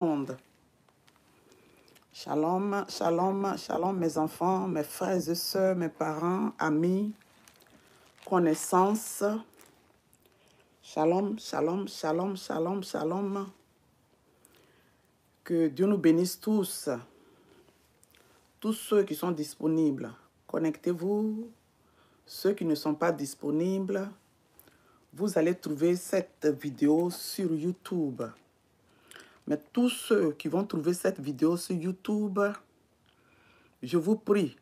monde. Shalom, shalom, shalom mes enfants, mes frères et sœurs, mes parents, amis, connaissances. Shalom, shalom, shalom, shalom, shalom. Que Dieu nous bénisse tous. Tous ceux qui sont disponibles, connectez-vous. Ceux qui ne sont pas disponibles, vous allez trouver cette vidéo sur YouTube. Mais tous ceux qui vont trouver cette vidéo sur YouTube, je vous prie,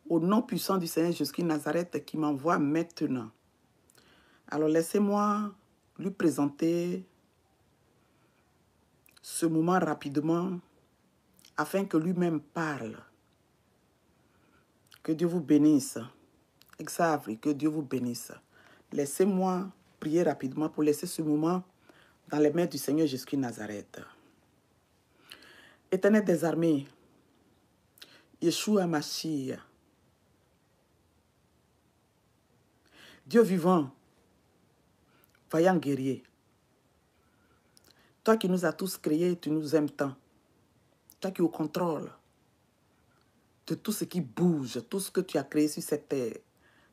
au nom puissant du Seigneur Jésus-Christ Nazareth qui m'envoie maintenant. Alors laissez-moi lui présenter ce moment rapidement afin que lui-même parle. Que Dieu vous bénisse. Xavier, que Dieu vous bénisse. Laissez-moi prier rapidement pour laisser ce moment dans les mains du Seigneur Jésus-Christ Nazareth. Éternel des armées, Yeshua Mashiach, Dieu vivant, vaillant guerrier, toi qui nous as tous créés, tu nous aimes tant. Toi qui es au contrôle de tout ce qui bouge, tout ce que tu as créé sur cette terre.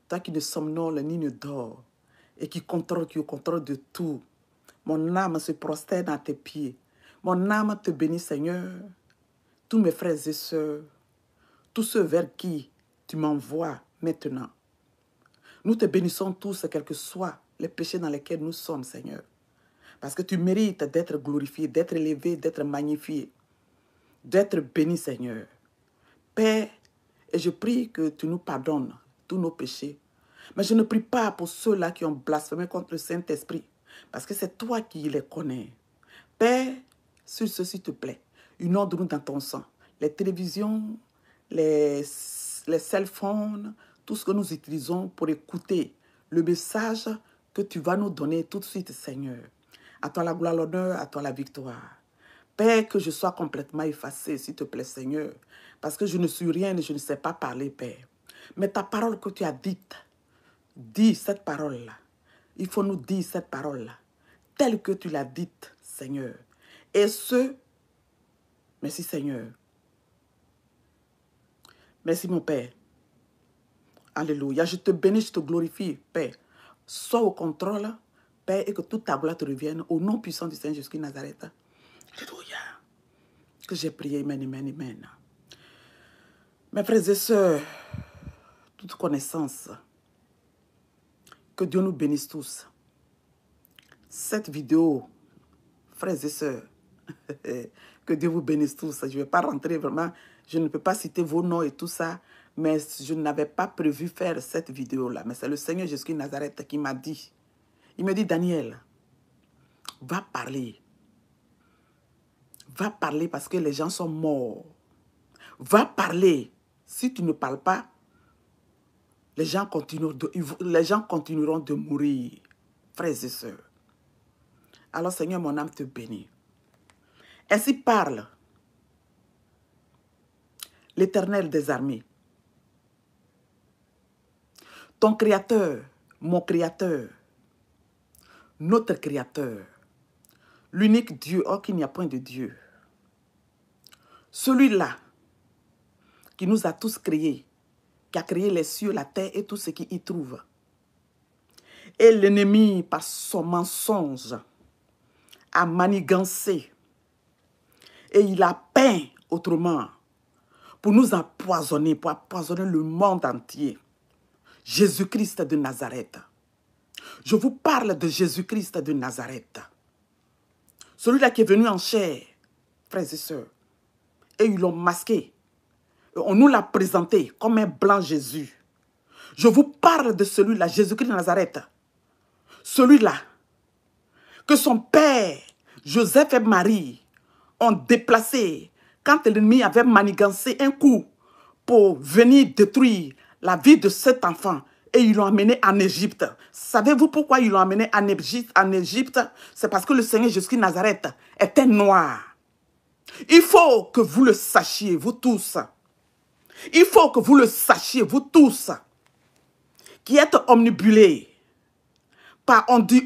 Toi qui ne somnole ni ne dort et qui est au contrôle de tout. Mon âme se prosterne à tes pieds. Mon âme te bénit, Seigneur. Tous mes frères et sœurs, tous ceux vers qui tu m'envoies maintenant. Nous te bénissons tous, quels que soient les péchés dans lesquels nous sommes, Seigneur. Parce que tu mérites d'être glorifié, d'être élevé, d'être magnifié, d'être béni, Seigneur. Père, et je prie que tu nous pardonnes tous nos péchés. Mais je ne prie pas pour ceux-là qui ont blasphémé contre le Saint-Esprit, parce que c'est toi qui les connais. Père, sur ce, s'il te plaît, inonde-nous dans ton sang. Les télévisions, les cell phones, tout ce que nous utilisons pour écouter le message que tu vas nous donner tout de suite, Seigneur. À toi la gloire, l'honneur, à toi la victoire. Père, que je sois complètement effacé, s'il te plaît, Seigneur, parce que je ne suis rien et je ne sais pas parler, Père. Mais ta parole que tu as dite, dis cette parole-là. Il faut nous dire cette parole-là, telle que tu l'as dite, Seigneur. Et ce, merci, Seigneur. Merci, mon Père. Alléluia. Je te bénis, je te glorifie, Père. Sois au contrôle, Père, et que toute ta gloire te revienne au nom puissant du Seigneur Jésus-Christ Nazareth. Alléluia. Que j'ai prié, amen, amen, amen. Mes frères et sœurs, toute connaissance, que Dieu nous bénisse tous. Cette vidéo, frères et sœurs, que Dieu vous bénisse tous. Je ne vais pas rentrer vraiment, je ne peux pas citer vos noms et tout ça, mais je n'avais pas prévu faire cette vidéo-là. Mais c'est le Seigneur Jésus-Christ Nazareth qui m'a dit. Il me dit, Daniel, va parler. Va parler parce que les gens sont morts. Va parler. Si tu ne parles pas, les gens continueront de mourir, frères et sœurs. Alors, Seigneur, mon âme te bénit. Ainsi parle l'Éternel des armées. Ton Créateur, mon Créateur, notre Créateur, l'unique Dieu, or qu'il n'y a point de Dieu. Celui-là qui nous a tous créés, qui a créé les cieux, la terre et tout ce qui y trouve. Et l'ennemi, par son mensonge, a manigancé. Et il a peint autrement pour nous empoisonner, pour empoisonner le monde entier. Jésus-Christ de Nazareth. Je vous parle de Jésus-Christ de Nazareth. Celui-là qui est venu en chair, frères et sœurs. Et ils l'ont masqué. On nous l'a présenté comme un blanc Jésus. Je vous parle de celui-là, Jésus-Christ de Nazareth. Celui-là que son père, Joseph et Marie, ont déplacé quand l'ennemi avait manigancé un coup pour venir détruire la vie de cet enfant. Et ils l'ont amené en Égypte. Savez-vous pourquoi ils l'ont amené en Égypte? C'est parce que le Seigneur Jésus-Christ Nazareth était noir. Il faut que vous le sachiez, vous tous. Il faut que vous le sachiez, vous tous, qui êtes omnibulés par on dit.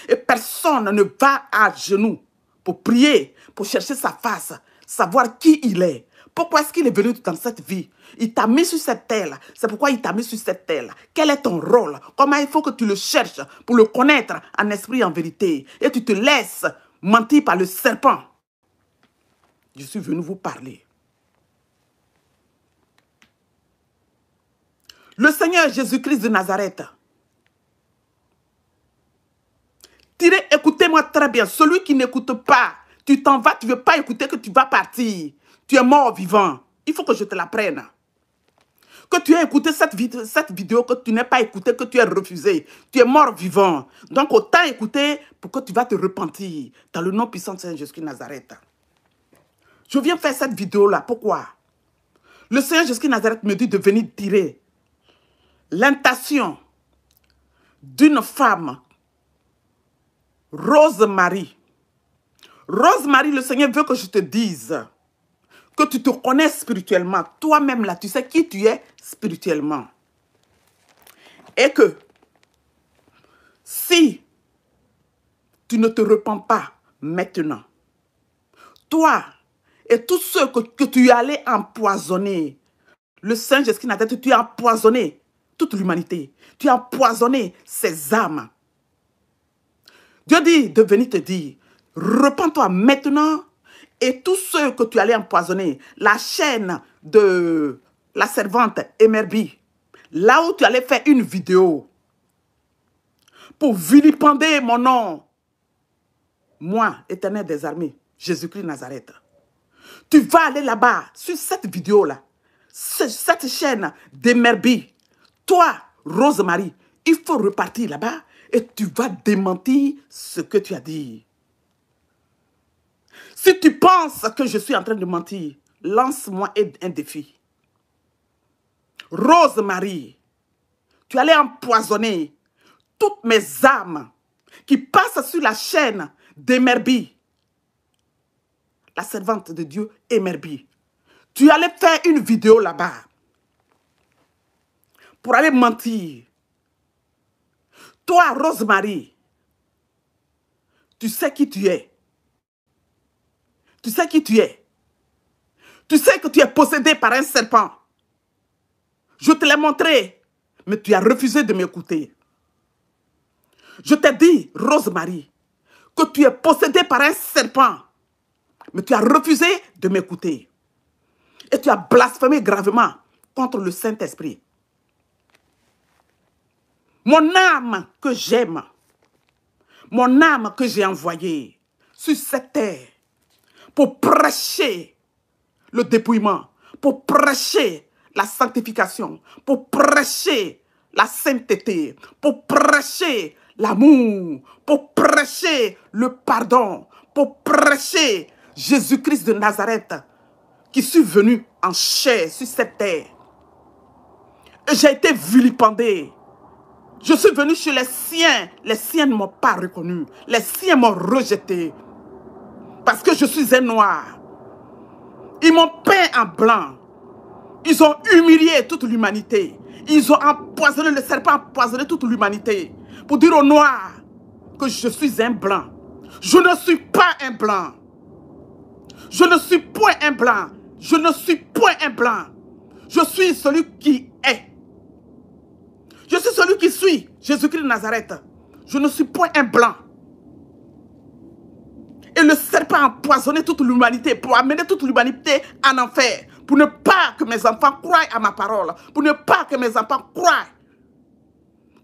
Et personne ne va à genoux pour prier, pour chercher sa face, savoir qui il est. Pourquoi est-ce qu'il est venu dans cette vie? Il t'a mis sur cette terre-là. C'est pourquoi il t'a mis sur cette terre-là. Quel est ton rôle? Comment il faut que tu le cherches pour le connaître en esprit et en vérité? Et tu te laisses mentir par le serpent. Je suis venu vous parler. Le Seigneur Jésus-Christ de Nazareth. Écoutez-moi très bien. Celui qui n'écoute pas, tu t'en vas, tu ne veux pas écouter que tu vas partir. Tu es mort vivant. Il faut que je te l'apprenne. Que tu aies écouté cette vidéo, que tu n'aies pas écouté, que tu aies refusé. Tu es mort vivant. Donc autant écouter pour que tu vas te repentir. Dans le nom puissant de Saint Jésus-Christ de Nazareth. Je viens faire cette vidéo-là. Pourquoi? Le Seigneur Jésus-Christ de Nazareth me dit de venir tirer l'intention d'une femme, Rose-Marie. Rose-Marie, le Seigneur veut que je te dise que tu te connais spirituellement. Toi-même, là, tu sais qui tu es spirituellement. Et que si tu ne te repens pas maintenant, toi et tous ceux que tu allais empoisonner, le Saint Jésus-Christ n'a pas, tu as empoisonné toute l'humanité. Tu as empoisonné ses âmes. Dieu dit de venir te dire, repens-toi maintenant. Et tous ceux que tu allais empoisonner, la chaîne de la servante Emerbi, là où tu allais faire une vidéo pour vilipender mon nom, moi, Éternel des armées, Jésus-Christ de Nazareth, tu vas aller là-bas, sur cette vidéo-là, cette chaîne d'Emerbi, toi, Rose-Marie, il faut repartir là-bas et tu vas démentir ce que tu as dit. Si tu penses que je suis en train de mentir, lance-moi un défi. Rose-Marie, tu allais empoisonner toutes mes âmes qui passent sur la chaîne d'Emerbi, la servante de Dieu Emerbi. Tu allais faire une vidéo là-bas pour aller mentir. Toi, Rose-Marie, tu sais qui tu es. Tu sais qui tu es. Tu sais que tu es possédé par un serpent. Je te l'ai montré, mais tu as refusé de m'écouter. Je t'ai dit, Rose-Marie, que tu es possédé par un serpent, mais tu as refusé de m'écouter. Et tu as blasphémé gravement contre le Saint-Esprit. Mon âme que j'aime, mon âme que j'ai envoyée sur cette terre, pour prêcher le dépouillement, pour prêcher la sanctification, pour prêcher la sainteté, pour prêcher l'amour, pour prêcher le pardon, pour prêcher Jésus-Christ de Nazareth, qui suis venu en chair sur cette terre. Et j'ai été vilipendé. Je suis venu chez les siens ne m'ont pas reconnu, les siens m'ont rejeté. Parce que je suis un noir. Ils m'ont peint en blanc. Ils ont humilié toute l'humanité. Ils ont empoisonné, le serpent a empoisonné toute l'humanité. Pour dire aux noirs que je suis un blanc. Je ne suis pas un blanc. Je ne suis point un blanc. Je ne suis point un blanc. Je suis celui qui est. Je suis celui qui suis, Jésus-Christ de Nazareth. Je ne suis point un blanc. Et le serpent a empoisonné toute l'humanité pour amener toute l'humanité en enfer. Pour ne pas que mes enfants croient à ma parole. Pour ne pas que mes enfants croient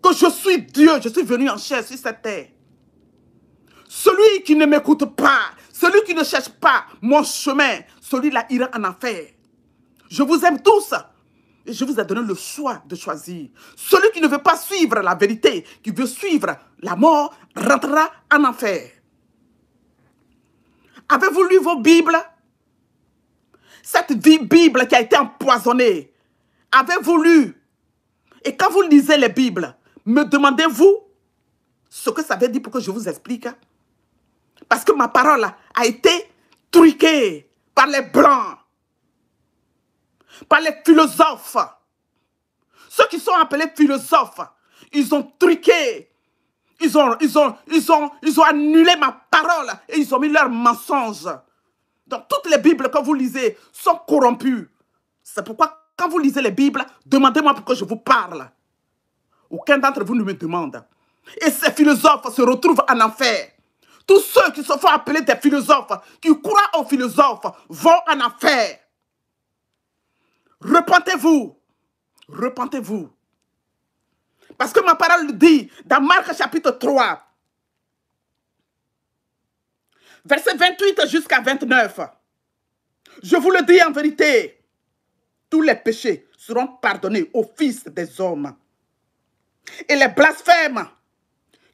que je suis Dieu. Je suis venu en chair sur cette terre. Celui qui ne m'écoute pas, celui qui ne cherche pas mon chemin, celui-là ira en enfer. Je vous aime tous. Et je vous ai donné le choix de choisir. Celui qui ne veut pas suivre la vérité, qui veut suivre la mort, rentrera en enfer. Avez-vous lu vos Bibles? Cette Bible qui a été empoisonnée, avez-vous lu? Et quand vous lisez les Bibles, me demandez-vous ce que ça veut dire pour que je vous explique? Parce que ma parole a été truquée par les Blancs, par les philosophes. Ceux qui sont appelés philosophes, ils ont truqué. Ils ont annulé ma parole et ils ont mis leurs mensonges. Donc, toutes les Bibles que vous lisez sont corrompues. C'est pourquoi, quand vous lisez les Bibles, demandez-moi pourquoi je vous parle. Aucun d'entre vous ne me demande. Et ces philosophes se retrouvent en enfer. Tous ceux qui se font appeler des philosophes, qui croient aux philosophes, vont en enfer. Repentez-vous. Repentez-vous. Parce que ma parole dit, dans Marc chapitre 3, verset 28 jusqu'à 29, je vous le dis en vérité, tous les péchés seront pardonnés aux fils des hommes. Et les blasphèmes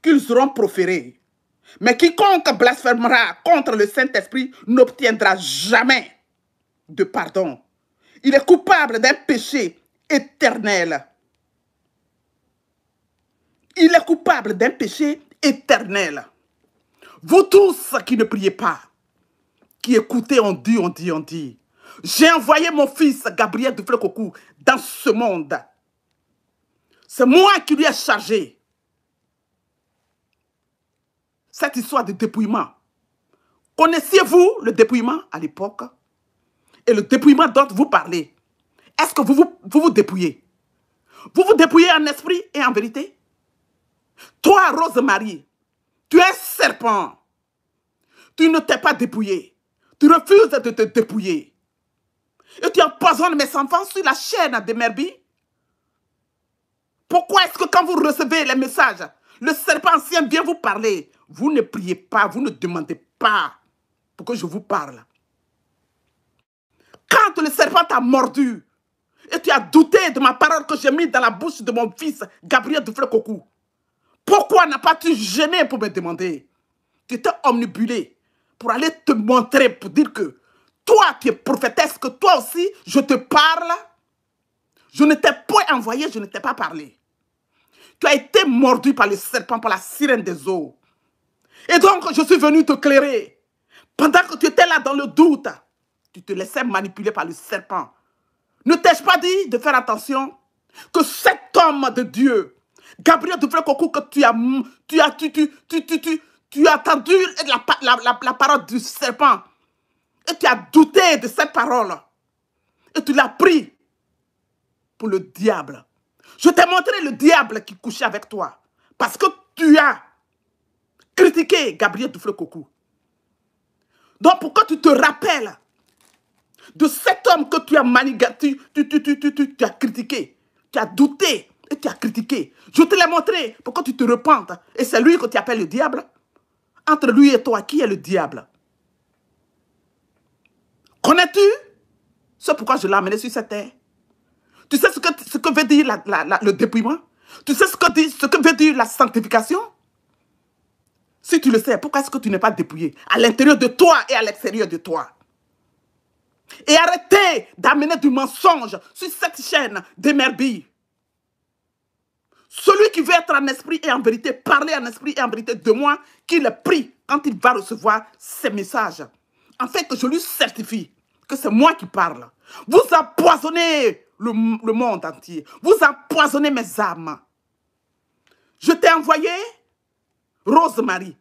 qu'ils auront proférés. Mais quiconque blasphémera contre le Saint-Esprit n'obtiendra jamais de pardon. Il est coupable d'un péché éternel. Il est coupable d'un péché éternel. Vous tous qui ne priez pas, qui écoutez, on dit. J'ai envoyé mon fils Gabriel Duflé-Coco dans ce monde. C'est moi qui lui ai chargé cette histoire de dépouillement. Connaissiez-vous le dépouillement à l'époque? Et le dépouillement dont vous parlez, est-ce que vous dépouillez? Vous vous dépouillez en esprit et en vérité? Toi, Rose-Marie, tu es un serpent. Tu ne t'es pas dépouillé. Tu refuses de te dépouiller. Et tu empoisonnes mes enfants sur la chaîne de Merbi. Pourquoi est-ce que quand vous recevez les messages, le serpent ancien vient vous parler, vous ne priez pas, vous ne demandez pas pour que je vous parle? Quand le serpent t'a mordu et tu as douté de ma parole que j'ai mise dans la bouche de mon fils Gabriel Duflé-Coco, pourquoi n'as pas tu gêné pour me demander? Tu étais omnibulé pour aller te montrer, pour dire que toi tu es prophétesse, que toi aussi je te parle. Je ne t'ai point envoyé, je ne t'ai pas parlé. Tu as été mordu par le serpent, par la sirène des eaux. Et donc je suis venu te clairer. Pendant que tu étais là dans le doute, tu te laissais manipuler par le serpent. Ne t'ai-je pas dit de faire attention que cet homme de Dieu, Gabriel Duflé-Coco, que tu as entendu la parole du serpent et tu as douté de cette parole et tu l'as pris pour le diable. Je t'ai montré le diable qui couchait avec toi parce que tu as critiqué Gabriel Duflé-Coco. Donc pourquoi tu te rappelles de cet homme que tu as manigé, tu as critiqué, tu as douté et tu as critiqué. Je te l'ai montré pour que tu te repentes. Et c'est lui que tu appelles le diable. Entre lui et toi, qui est le diable? Connais-tu? C'est pourquoi je l'ai amené sur cette terre. Tu sais ce que veut dire le dépouillement? Tu sais ce que veut dire la sanctification? Si tu le sais, pourquoi est-ce que tu n'es pas dépouillé à l'intérieur de toi et à l'extérieur de toi? Et arrêtez d'amener du mensonge sur cette chaîne de Merbi. Celui qui veut être en esprit et en vérité, parler en esprit et en vérité de moi, qu'il le prie quand il va recevoir ces messages. En fait, que je lui certifie que c'est moi qui parle. Vous empoisonnez le monde entier. Vous empoisonnez mes âmes. Je t'ai envoyé Rose-Marie.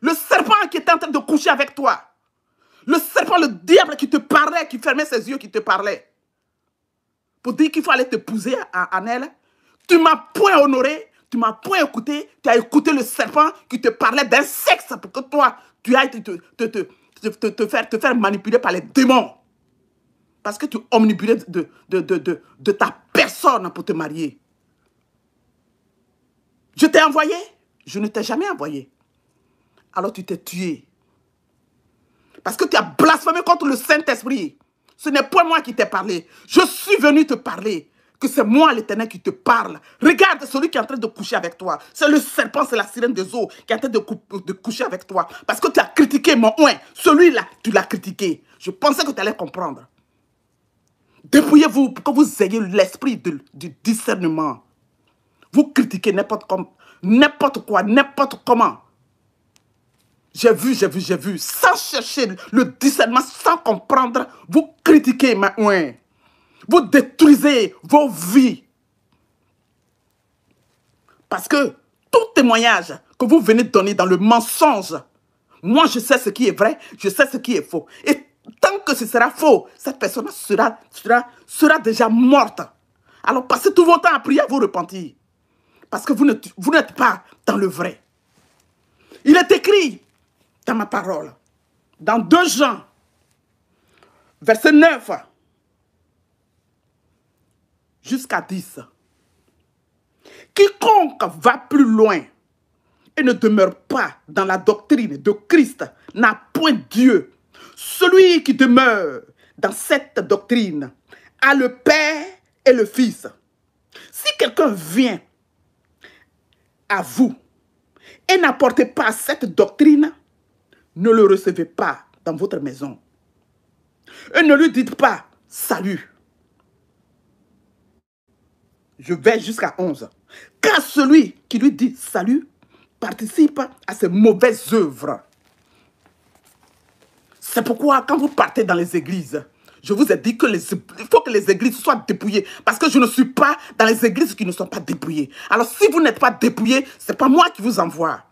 Le serpent qui est en train de coucher avec toi. Le serpent, le diable qui te parlait, qui fermait ses yeux, qui te parlait. Pour dire qu'il faut aller t'épouser en elle. Tu ne m'as point honoré, tu ne m'as point écouté. Tu as écouté le serpent qui te parlait d'un sexe pour que toi, tu ailles te faire manipuler par les démons. Parce que tu omnibulais de ta personne pour te marier. Je t'ai envoyé? Je ne t'ai jamais envoyé. Alors tu t'es tué. Parce que tu as blasphémé contre le Saint-Esprit. Ce n'est pas moi qui t'ai parlé. Je suis venu te parler. Que c'est moi l'Éternel qui te parle. Regarde celui qui est en train de coucher avec toi. C'est le serpent, c'est la sirène des eaux qui est en train de coucher avec toi. Parce que tu as critiqué mon oint. Celui-là, tu l'as critiqué. Je pensais que tu allais comprendre. Dépouillez-vous pour que vous ayez l'esprit du discernement. Vous critiquez n'importe quoi, n'importe comment. J'ai vu, sans chercher le discernement, sans comprendre, vous critiquez ma oint. Vous détruisez vos vies. Parce que tout témoignage que vous venez donner dans le mensonge, moi je sais ce qui est vrai, je sais ce qui est faux. Et tant que ce sera faux, cette personne sera déjà morte. Alors passez tout votre temps à prier, à vous repentir. Parce que vous n'êtes pas dans le vrai. Il est écrit dans ma parole, dans 2 Jean, verset 9 jusqu'à 10. Quiconque va plus loin et ne demeure pas dans la doctrine de Christ n'a point Dieu. Celui qui demeure dans cette doctrine a le Père et le Fils. Si quelqu'un vient à vous et n'apportez pas cette doctrine, ne le recevez pas dans votre maison. Et ne lui dites pas salut. Je vais jusqu'à 11. Car celui qui lui dit salut participe à ses mauvaises œuvres. C'est pourquoi quand vous partez dans les églises, je vous ai dit qu'il faut que les églises soient dépouillées. Parce que je ne suis pas dans les églises qui ne sont pas dépouillées. Alors si vous n'êtes pas dépouillés, ce n'est pas moi qui vous envoie.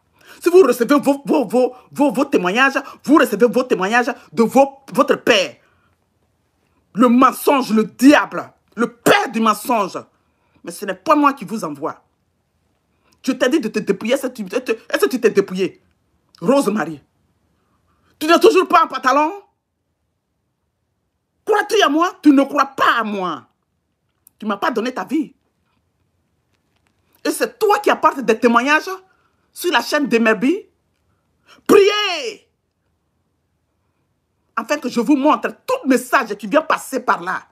Si vous recevez vos témoignages, vous recevez vos témoignages de votre père. Le mensonge, le diable, le père du mensonge. Mais ce n'est pas moi qui vous envoie. Je t'ai dit de te dépouiller. Est-ce que tu t'es dépouillé? Rose-Marie. Tu n'es toujours pas en pantalon? Crois-tu à moi? Tu ne crois pas à moi. Tu ne m'as pas donné ta vie. Et c'est toi qui apportes des témoignages sur la chaîne d'Emerby. Priez! Afin que je vous montre tout message qui vient passer par là.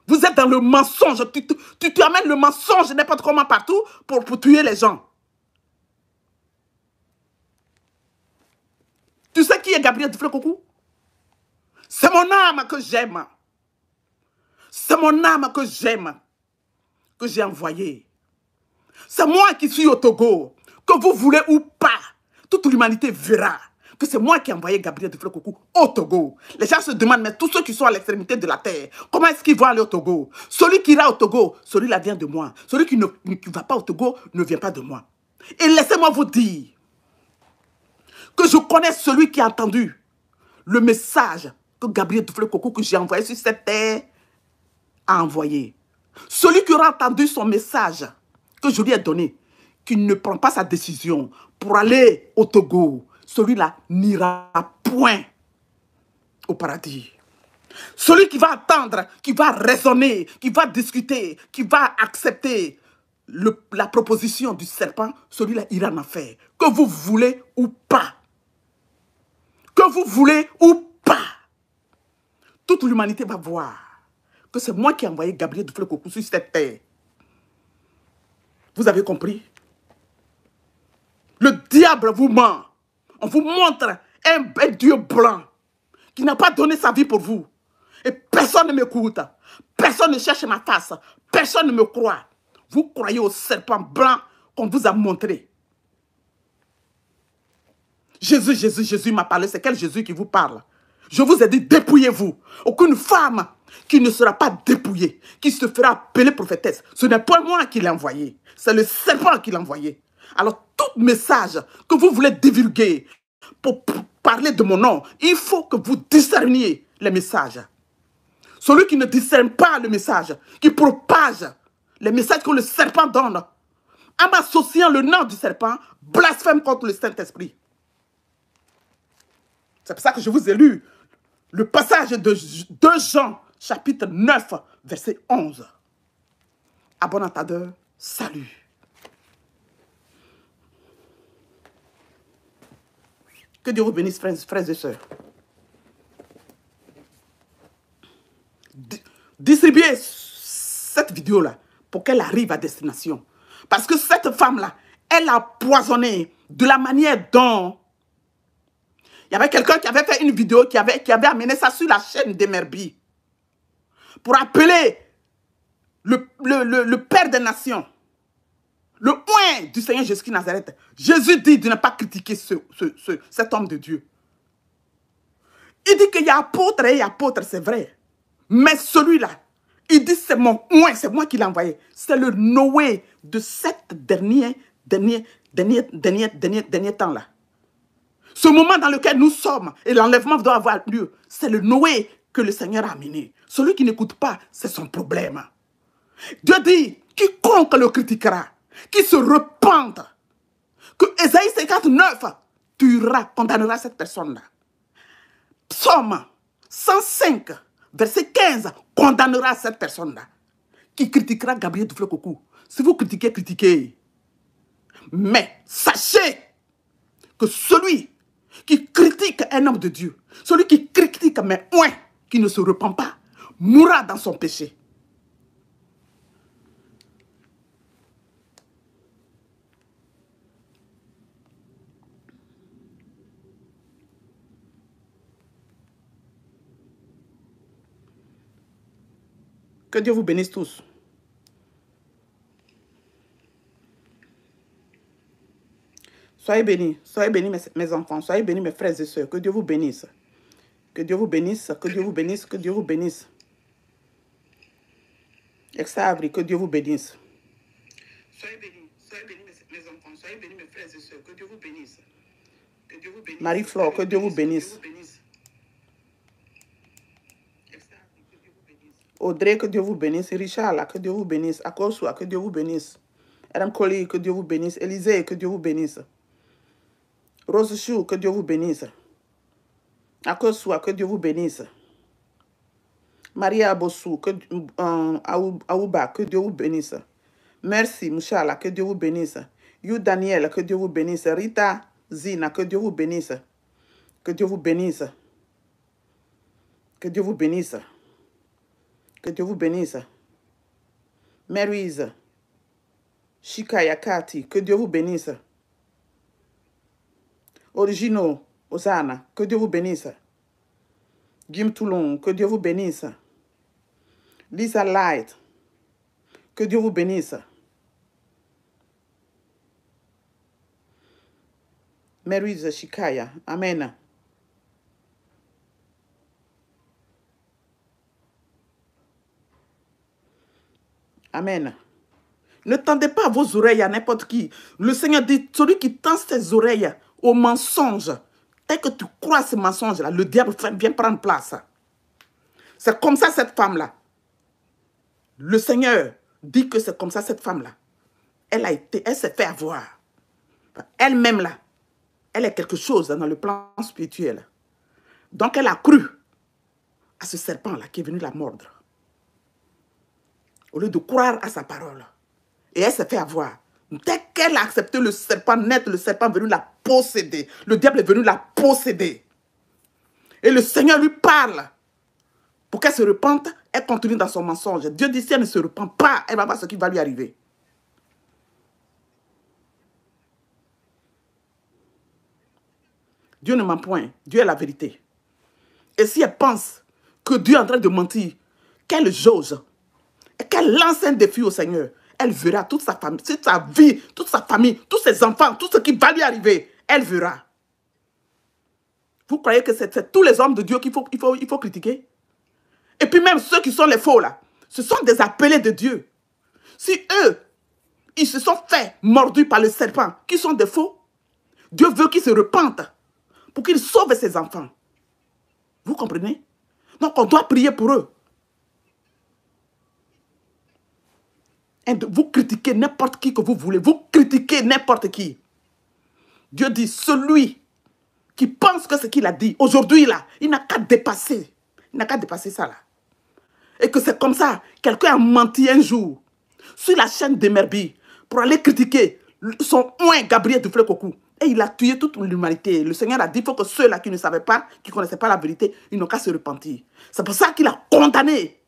Vous êtes dans le mensonge. Tu amènes le mensonge n'importe comment partout pour tuer les gens. Tu sais qui est Gabriel Duflé-Coco? C'est mon âme que j'aime. C'est mon âme que j'aime, que j'ai envoyée. C'est moi qui suis au Togo. Que vous voulez ou pas, toute l'humanité verra que c'est moi qui ai envoyé Gabriel Duflé-Coco au Togo. Les gens se demandent, mais tous ceux qui sont à l'extrémité de la terre, comment est-ce qu'ils vont aller au Togo? Celui qui ira au Togo, celui-là vient de moi. Celui qui ne va pas au Togo ne vient pas de moi. Et laissez-moi vous dire que je connais celui qui a entendu le message que Gabriel Duflé-Coco, que j'ai envoyé sur cette terre, a envoyé. Celui qui aura entendu son message que je lui ai donné, qui ne prend pas sa décision pour aller au Togo, celui-là n'ira point au paradis. Celui qui va attendre, qui va raisonner, qui va discuter, qui va accepter la proposition du serpent, celui-là ira en enfer. Que vous voulez ou pas. Que vous voulez ou pas. Toute l'humanité va voir que c'est moi qui ai envoyé Gabriel Duflé-Coco sur cette terre. Vous avez compris? Le diable vous ment. On vous montre un Dieu blanc qui n'a pas donné sa vie pour vous. Et personne ne m'écoute. Personne ne cherche ma face. Personne ne me croit. Vous croyez au serpent blanc qu'on vous a montré. Jésus, Jésus, Jésus m'a parlé. C'est quel Jésus qui vous parle? Je vous ai dit, dépouillez-vous. Aucune femme qui ne sera pas dépouillée, qui se fera appeler prophétesse, ce n'est pas moi qui l'ai envoyé. C'est le serpent qui l'a envoyé. Alors, tout message que vous voulez divulguer pour parler de mon nom, il faut que vous discerniez les messages. Celui qui ne discerne pas le message, qui propage les messages que le serpent donne, en m'associant le nom du serpent, blasphème contre le Saint-Esprit. C'est pour ça que je vous ai lu le passage de 2 Jean, chapitre 9, verset 11. À bon entendeur, salut. Que Dieu vous bénisse, frères et sœurs. Distribuez cette vidéo-là pour qu'elle arrive à destination. Parce que cette femme-là, elle a poisonné de la manière dont... Il y avait quelqu'un qui avait fait une vidéo, qui avait amené ça sur la chaîne d'Emerby pour appeler le Père des Nations, le oint du Seigneur Jésus de Nazareth. Jésus dit de ne pas critiquer cet homme de Dieu. Il dit qu'il y a apôtre et apôtre, c'est vrai. Mais celui-là, Il dit, c'est moi qui l'ai envoyé. C'est le Noé de cette dernier temps-là. Ce moment dans lequel nous sommes et l'enlèvement doit avoir lieu, c'est le Noé que le Seigneur a amené. Celui qui n'écoute pas, c'est son problème. Dieu dit, quiconque le critiquera, qui se repente, que Ésaïe 59 tuera, condamnera cette personne-là. Psaume 105, verset 15, condamnera cette personne-là, qui critiquera Gabriel Duflo-Koko. Si vous critiquez, critiquez. Mais sachez que celui qui critique un homme de Dieu, celui qui critique, mais qui ne se repent pas, mourra dans son péché. Que Dieu vous bénisse tous. Soyez bénis mes enfants, soyez bénis mes frères et sœurs. Que Dieu vous bénisse. Que Dieu vous bénisse, que Dieu vous bénisse, que Dieu vous bénisse. Exavri, que Dieu vous bénisse. Soyez bénis mes enfants, soyez bénis mes frères et sœurs. Que Dieu vous bénisse. Marie-Flore, que Dieu vous bénisse. Audrey, que Dieu vous bénisse. Richard, là, que Dieu vous bénisse. Akosua, que Dieu vous bénisse. Adam Colli, que Dieu vous bénisse. Élisée, que Dieu vous bénisse. Rose Chou, que Dieu vous bénisse. Akosua, que Dieu vous bénisse. Maria Abossou, Aouba, que Dieu vous bénisse. Merci, Mouchala, que Dieu vous bénisse. You Daniel, que Dieu vous bénisse. Rita Zina, que Dieu vous bénisse. Que Dieu vous bénisse. Que Dieu vous bénisse. Que Dieu vous bénisse. Maryse, Shikaya Kati, que Dieu vous bénisse. Origino, Osana, que Dieu vous bénisse. Gim Toulon, que Dieu vous bénisse. Lisa Light, que Dieu vous bénisse. Maryse Shikaya, Amen. Amen. Ne tendez pas vos oreilles à n'importe qui. Le Seigneur dit, celui qui tend ses oreilles aux mensonges, dès que tu crois à ces mensonges-là, le diable vient prendre place. C'est comme ça cette femme-là. Le Seigneur dit que c'est comme ça cette femme-là. Elle s'est fait avoir. Elle-même là, elle est quelque chose dans le plan spirituel. Donc elle a cru à ce serpent-là qui est venu la mordre. Au lieu de croire à sa parole. Et elle s'est fait avoir. Dès qu'elle a accepté le serpent net, le serpent est venu la posséder. Le diable est venu la posséder. Et le Seigneur lui parle. Pour qu'elle se repente, elle continue dans son mensonge. Dieu dit, si elle ne se repent pas, elle va voir ce qui va lui arriver. Dieu ne ment point. Dieu est la vérité. Et si elle pense que Dieu est en train de mentir, qu'elle jauge et qu'elle lance un défi au Seigneur, elle verra toute sa famille, toute sa vie, toute sa famille, tous ses enfants, tout ce qui va lui arriver, elle verra. Vous croyez que c'est tous les hommes de Dieu qu'il faut critiquer? Et puis même ceux qui sont les faux là, ce sont des appelés de Dieu. Si eux, ils se sont fait mordus par le serpent, qui sont des faux, Dieu veut qu'ils se repentent pour qu'ils sauvent ses enfants. Vous comprenez? Donc on doit prier pour eux. Et vous critiquez n'importe qui que vous voulez. Vous critiquez n'importe qui. Dieu dit, celui qui pense que ce qu'il a dit, aujourd'hui là, il n'a qu'à dépasser. Il n'a qu'à dépasser ça là. Et que c'est comme ça, quelqu'un a menti un jour sur la chaîne de Merbi pour aller critiquer son oint Gabriel Duflo-Koko. Et il a tué toute l'humanité. Le Seigneur a dit, il faut que ceux-là qui ne savaient pas, qui ne connaissaient pas la vérité, ils n'ont qu'à se repentir. C'est pour ça qu'il a condamné.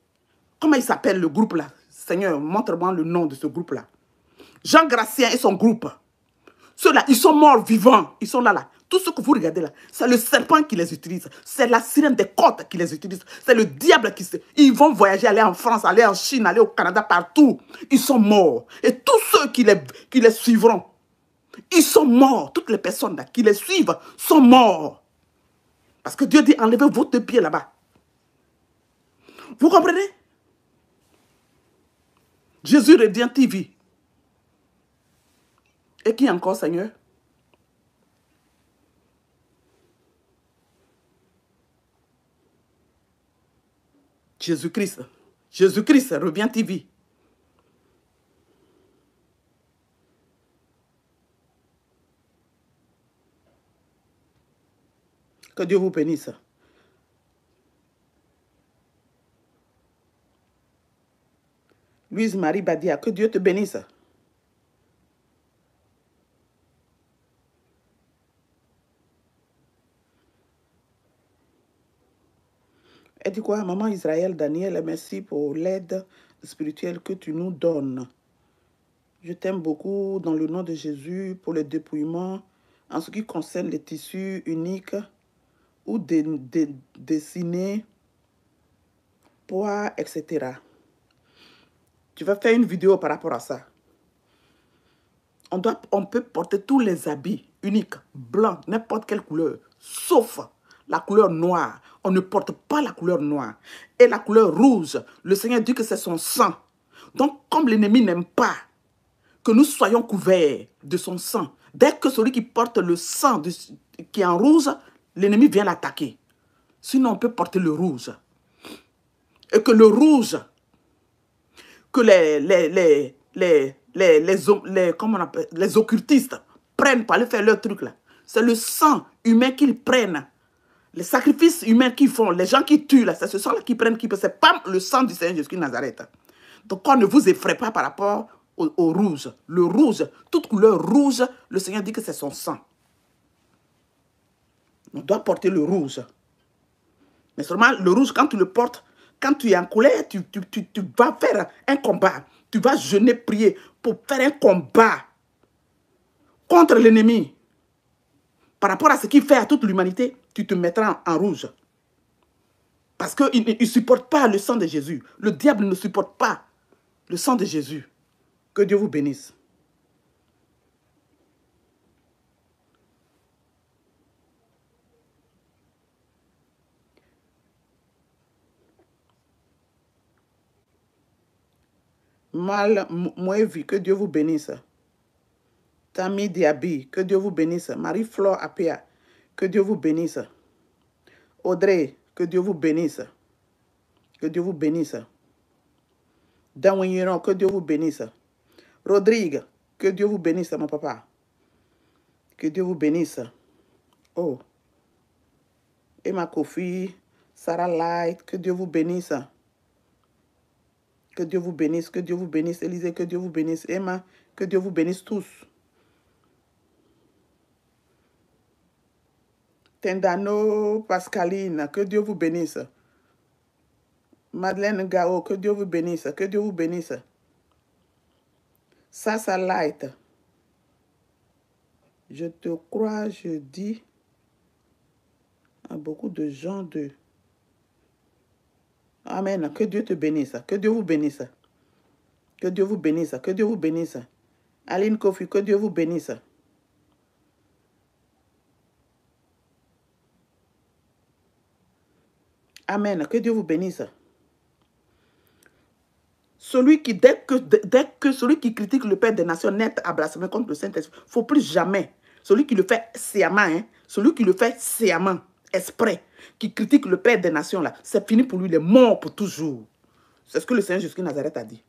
Comment il s'appelle le groupe là? Seigneur, montre-moi le nom de ce groupe-là. Jean Gracien et son groupe. Ceux-là, ils sont morts vivants. Ils sont là. Tout ce que vous regardez là, c'est le serpent qui les utilise. C'est la sirène des côtes qui les utilise. C'est le diable qui... Ils vont voyager, aller en France, aller en Chine, aller au Canada, partout. Ils sont morts. Et tous ceux qui les suivront, ils sont morts. Toutes les personnes là, qui les suivent sont morts. Parce que Dieu dit, enlevez vos deux pieds là-bas. Vous comprenez? Jésus revient TV. Et qui encore, Seigneur? Jésus-Christ. Jésus-Christ revient TV. Que Dieu vous bénisse. Louise Marie Badia, que Dieu te bénisse. Elle dit quoi? Maman Israël, Daniel, merci pour l'aide spirituelle que tu nous donnes. Je t'aime beaucoup dans le nom de Jésus pour le dépouillement en ce qui concerne les tissus uniques ou dessinés, poids, etc. Tu vas faire une vidéo par rapport à ça. On peut porter tous les habits uniques, blancs, n'importe quelle couleur, sauf la couleur noire. On ne porte pas la couleur noire. Et la couleur rouge, le Seigneur dit que c'est son sang. Donc, comme l'ennemi n'aime pas que nous soyons couverts de son sang, dès que celui qui porte le sang qui est en rouge, l'ennemi vient l'attaquer. Sinon, on peut porter le rouge. Et que le rouge, que les occultistes prennent pour aller faire leur truc là. C'est le sang humain qu'ils prennent. Les sacrifices humains qu'ils font, les gens qui tuent là, c'est ce sang là qu'ils prennent, c'est pas le sang du Seigneur Jésus de Nazareth. Donc on ne vous effraie pas par rapport au rouge. Le rouge, toute couleur rouge, le Seigneur dit que c'est son sang. On doit porter le rouge. Mais seulement le rouge, quand tu le portes, quand tu es en colère, tu vas faire un combat. Tu vas jeûner, prier pour faire un combat contre l'ennemi. Par rapport à ce qu'il fait à toute l'humanité, tu te mettras en rouge. Parce qu'il ne supporte pas le sang de Jésus. Le diable ne supporte pas le sang de Jésus. Que Dieu vous bénisse. Mal Moevi, que Dieu vous bénisse. Tammy Diaby, que Dieu vous bénisse. Marie-Flore Apia, que Dieu vous bénisse. Audrey, que Dieu vous bénisse. Que Dieu vous bénisse. Danwiron, que Dieu vous bénisse. Rodrigue, que Dieu vous bénisse, mon papa. Que Dieu vous bénisse. Oh. Emma Kofi, Sarah Light, que Dieu vous bénisse. Que Dieu vous bénisse, que Dieu vous bénisse. Élisée, que Dieu vous bénisse. Emma, que Dieu vous bénisse tous. Tendano, Pascaline, que Dieu vous bénisse. Madeleine Gao, que Dieu vous bénisse. Que Dieu vous bénisse. Sasa Light. Je te crois, je dis à beaucoup de gens de... Amen. Que Dieu te bénisse. Que Dieu vous bénisse. Que Dieu vous bénisse. Que Dieu vous bénisse. Aline Kofi, que Dieu vous bénisse. Amen. Que Dieu vous bénisse. Celui qui, dès que celui qui critique le Père des Nations net à blasphémer contre le Saint-Esprit, il ne faut plus jamais. Celui qui le fait sciemment, hein, celui qui le fait sciemment, exprès, qui critique le Père des Nations, là, c'est fini pour lui, il est mort pour toujours. C'est ce que le Seigneur Jésus de Nazareth a dit.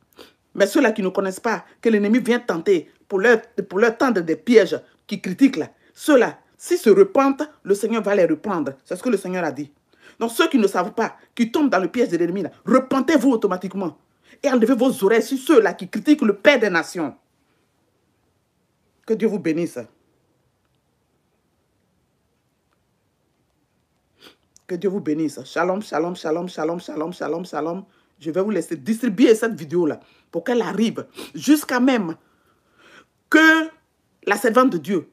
Mais ceux-là qui ne connaissent pas, que l'ennemi vient tenter pour leur tendre des pièges, qui critiquent là, ceux-là, s'ils se repentent, le Seigneur va les reprendre. C'est ce que le Seigneur a dit. Donc ceux qui ne savent pas, qui tombent dans le piège de l'ennemi, repentez-vous automatiquement. Et enlevez vos oreilles sur ceux-là qui critiquent le Père des Nations. Que Dieu vous bénisse. Que Dieu vous bénisse. Shalom, shalom, shalom, shalom, shalom, shalom, shalom. Je vais vous laisser distribuer cette vidéo-là pour qu'elle arrive jusqu'à même que la servante de Dieu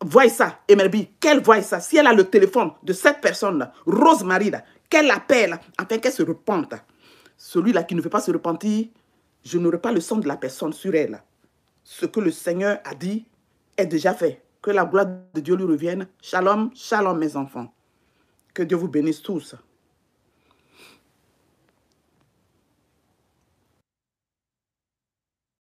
voie ça, Emerbi, qu'elle voie ça. Si elle a le téléphone de cette personne-là, Rosemary, qu'elle l'appelle afin qu'elle se repente. Celui-là qui ne veut pas se repentir, je n'aurai pas le sang de la personne sur elle. Ce que le Seigneur a dit est déjà fait. Que la gloire de Dieu lui revienne. Shalom, shalom mes enfants. Que Dieu vous bénisse tous.